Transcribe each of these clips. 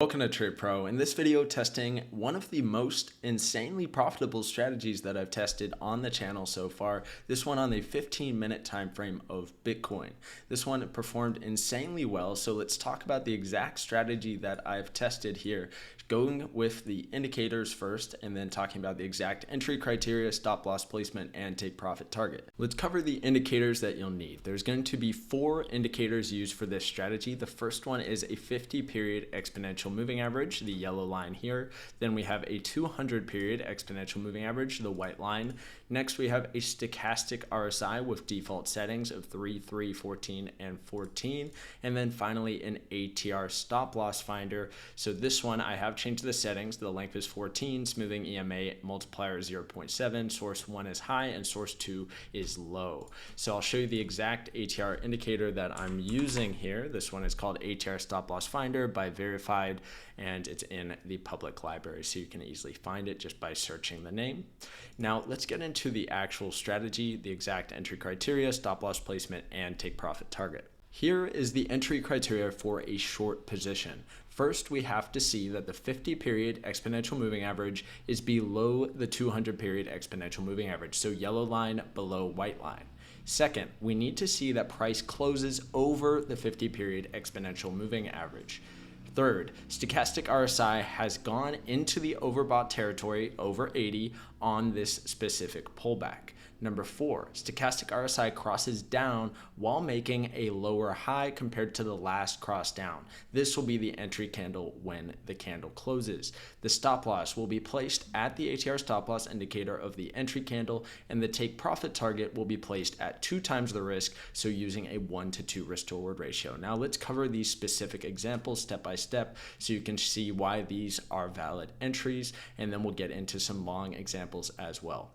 Welcome to Trade Pro. In this video, testing one of the most insanely profitable strategies that I've tested on the channel so far. This one on the 15-minute time frame of Bitcoin. This one performed insanely well, so let's talk about the exact strategy that I've tested here. Going with the indicators first and then talking about the exact entry criteria, stop loss placement, and take profit target. Let's cover the indicators that you'll need. There's going to be 4 indicators used for this strategy. The first one is a 50-period exponential moving average, the yellow line here. Then we have a 200-period exponential moving average, the white line. Next, we have a stochastic RSI with default settings of 3, 3, 14, and 14. And then finally, an ATR stop loss finder. So this one, I have changed the settings. The length is 14, smoothing EMA multiplier 0.7, source 1 is high, and source 2 is low. So I'll show you the exact ATR indicator that I'm using here. This one is called ATR stop loss finder by Verified, and it's in the public library, so you can easily find it just by searching the name. Now let's get into the actual strategy, the exact entry criteria, stop loss placement, and take profit target. Here is the entry criteria for a short position. First, we have to see that the 50-period exponential moving average is below the 200-period exponential moving average, so yellow line below white line. Second, we need to see that price closes over the 50-period exponential moving average. Third, stochastic RSI has gone into the overbought territory, over 80, on this specific pullback. Number 4, stochastic RSI crosses down while making a lower high compared to the last cross down. This will be the entry candle when the candle closes. The stop loss will be placed at the ATR stop loss indicator of the entry candle, and the take profit target will be placed at 2 times the risk, so using a 1-to-2 risk to reward ratio. Now let's cover these specific examples step by step so you can see why these are valid entries, and then we'll get into some long examples as well.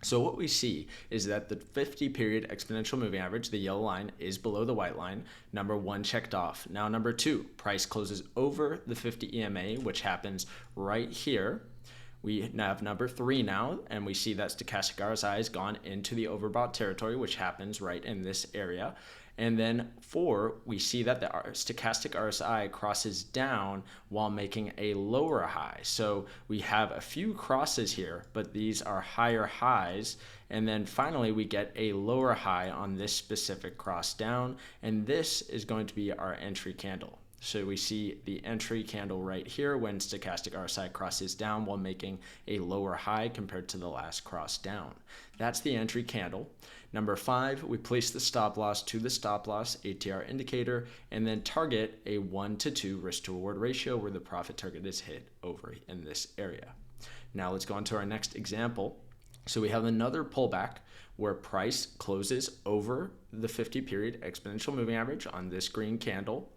So what we see is that the 50-period exponential moving average, the yellow line, is below the white line. Number 1 checked off. Now number 2, price closes over the 50 EMA, which happens right here. We have number 3 now, and we see that stochastic RSI has gone into the overbought territory, which happens right in this area. And then 4, we see that the stochastic RSI crosses down while making a lower high. So we have a few crosses here, but these are higher highs. And then finally, we get a lower high on this specific cross down. And this is going to be our entry candle. So we see the entry candle right here when stochastic RSI crosses down while making a lower high compared to the last cross down. That's the entry candle. Number 5, we place the stop loss to the stop loss ATR indicator and then target a 1-to-2 risk to reward ratio where the profit target is hit over in this area. Now let's go on to our next example. So we have another pullback where price closes over the 50-period exponential moving average on this green candle.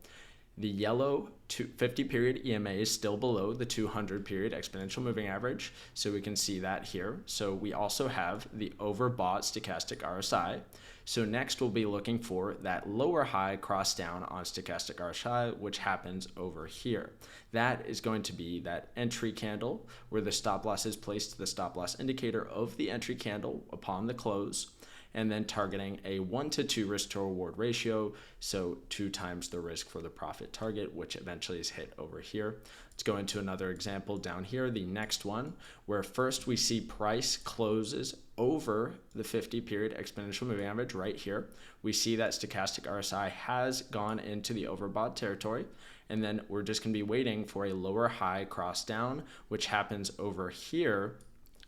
The yellow 50-period EMA is still below the 200-period exponential moving average, so we can see that here. So we also have the overbought stochastic RSI. So next we'll be looking for that lower high cross down on stochastic RSI, which happens over here. That is going to be that entry candle where the stop loss is placed to the stop loss indicator of the entry candle upon the close, and then targeting a 1-to-2 risk to reward ratio, so 2 times the risk for the profit target, which eventually is hit over here. Let's go into another example down here, the next one, where first we see price closes over the 50-period exponential moving average right here. We see that stochastic RSI has gone into the overbought territory, and then we're just going to be waiting for a lower high cross down, which happens over here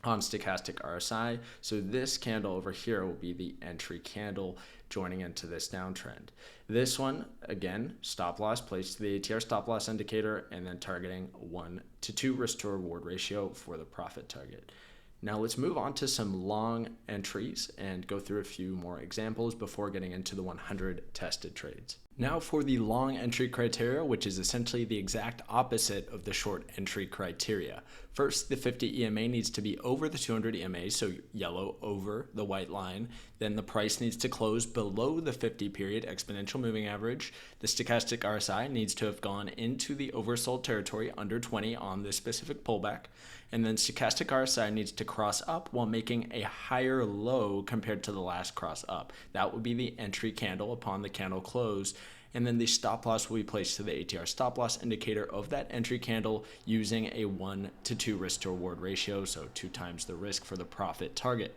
on stochastic RSI. So this candle over here will be the entry candle joining into this downtrend. This one, again, stop loss placed to the ATR stop loss indicator and then targeting 1-to-2 risk to reward ratio for the profit target. Now let's move on to some long entries and go through a few more examples before getting into the 100 tested trades. Now for the long entry criteria, which is essentially the exact opposite of the short entry criteria. First, the 50 EMA needs to be over the 200 EMA, so yellow over the white line. Then the price needs to close below the 50-period exponential moving average. The stochastic RSI needs to have gone into the oversold territory under 20 on this specific pullback. And then stochastic RSI needs to cross up while making a higher low compared to the last cross up. That would be the entry candle upon the candle close. And then the stop loss will be placed to the ATR stop loss indicator of that entry candle using a 1 to 2 risk to reward ratio, so 2 times the risk for the profit target.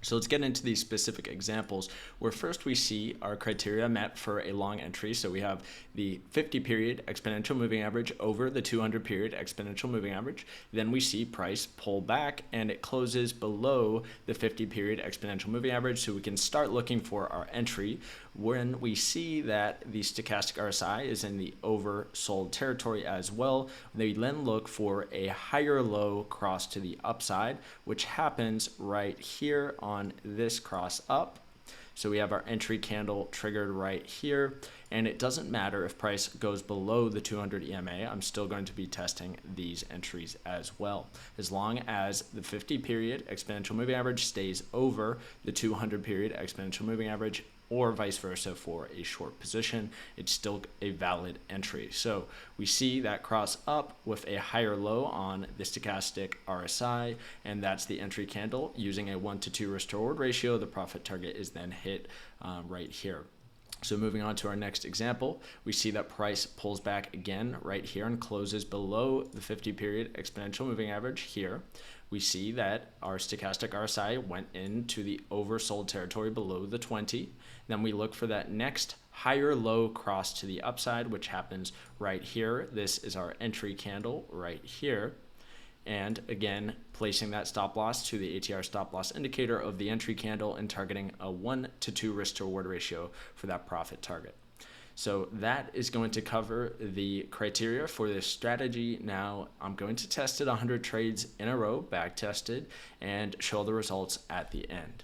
So let's get into these specific examples where first we see our criteria met for a long entry. So we have the 50 period exponential moving average over the 200 period exponential moving average. Then we see price pull back and it closes below the 50 period exponential moving average. So we can start looking for our entry when we see that the stochastic RSI is in the oversold territory as well. They then look for a higher low cross to the upside, which happens right here on this cross up. So we have our entry candle triggered right here, and it doesn't matter if price goes below the 200 EMA, I'm still going to be testing these entries as well. As long as the 50 period exponential moving average stays over the 200 period exponential moving average, or vice versa for a short position, it's still a valid entry. So we see that cross up with a higher low on the stochastic RSI, and that's the entry candle. Using a 1 to 2 risk to reward ratio, the profit target is then hit right here. So moving on to our next example, we see that price pulls back again right here and closes below the 50 period exponential moving average here. We see that our stochastic RSI went into the oversold territory below the 20. Then we look for that next higher low cross to the upside, which happens right here. This is our entry candle right here. And again, placing that stop loss to the ATR stop loss indicator of the entry candle and targeting a 1 to 2 risk to reward ratio for that profit target. So that is going to cover the criteria for this strategy. Now I'm going to test it 100 trades in a row, back tested, and show the results at the end.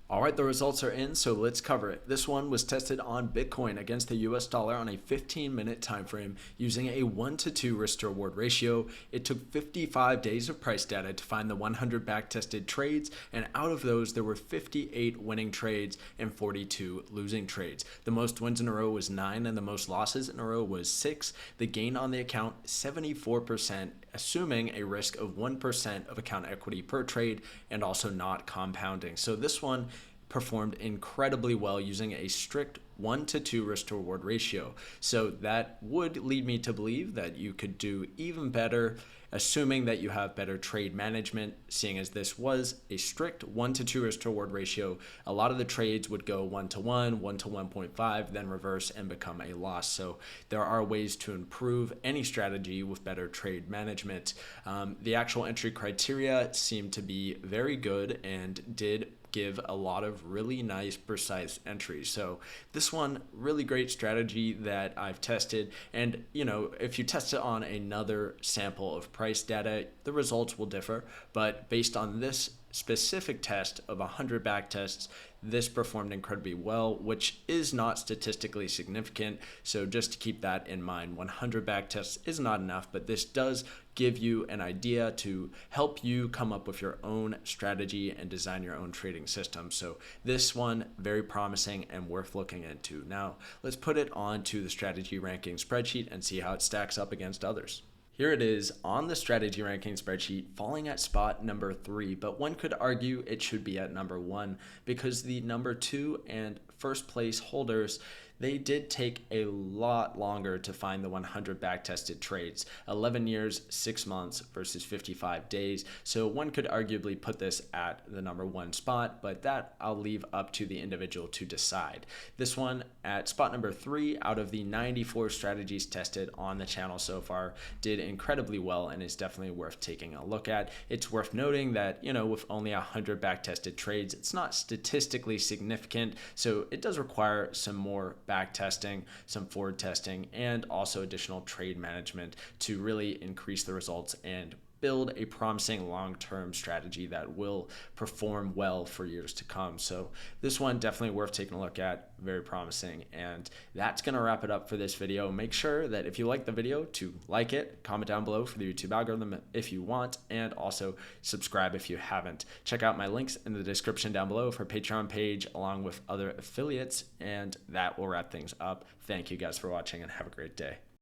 All right, the results are in, so let's cover it. This one was tested on Bitcoin against the US dollar on a 15-minute time frame using a 1 to 2 risk to reward ratio. It took 55 days of price data to find the 100 back-tested trades, and out of those, there were 58 winning trades and 42 losing trades. The most wins in a row was 9, and the most losses in a row was 6. The gain on the account, 74%, assuming a risk of 1% of account equity per trade and also not compounding. So this one performed incredibly well using a strict 1 to 2 risk to reward ratio. So that would lead me to believe that you could do even better, assuming that you have better trade management. Seeing as this was a strict 1 to 2 risk to reward ratio, a lot of the trades would go 1 to 1, 1 to 1.5, then reverse and become a loss. So there are ways to improve any strategy with better trade management. The actual entry criteria seemed to be very good and did give a lot of really nice, precise entries. So this one, really great strategy that I've tested. And, if you test it on another sample of price data, the results will differ. But based on this specific test of 100 back tests, this performed incredibly well, which is not statistically significant. So just to keep that in mind, 100 back tests is not enough, but this does give you an idea to help you come up with your own strategy and design your own trading system. So this one, very promising and worth looking into. Now, let's put it onto the strategy ranking spreadsheet and see how it stacks up against others. Here it is on the strategy ranking spreadsheet, falling at spot number 3, but one could argue it should be at number 1 because the number 2 and first place holders, they did take a lot longer to find the 100 back-tested trades, 11 years, 6 months versus 55 days. So one could arguably put this at the number 1 spot, but that I'll leave up to the individual to decide. This one at spot number 3 out of the 94 strategies tested on the channel so far did incredibly well and is definitely worth taking a look at. It's worth noting that, with only 100 back-tested trades, it's not statistically significant, so it does require some more back testing, some forward testing, and also additional trade management to really increase the results and build a promising long-term strategy that will perform well for years to come. So this one definitely worth taking a look at, very promising. And that's going to wrap it up for this video. Make sure that if you like the video to like it, comment down below for the YouTube algorithm if you want, and also subscribe if you haven't. Check out my links in the description down below for Patreon page along with other affiliates, and that will wrap things up. Thank you guys for watching and have a great day.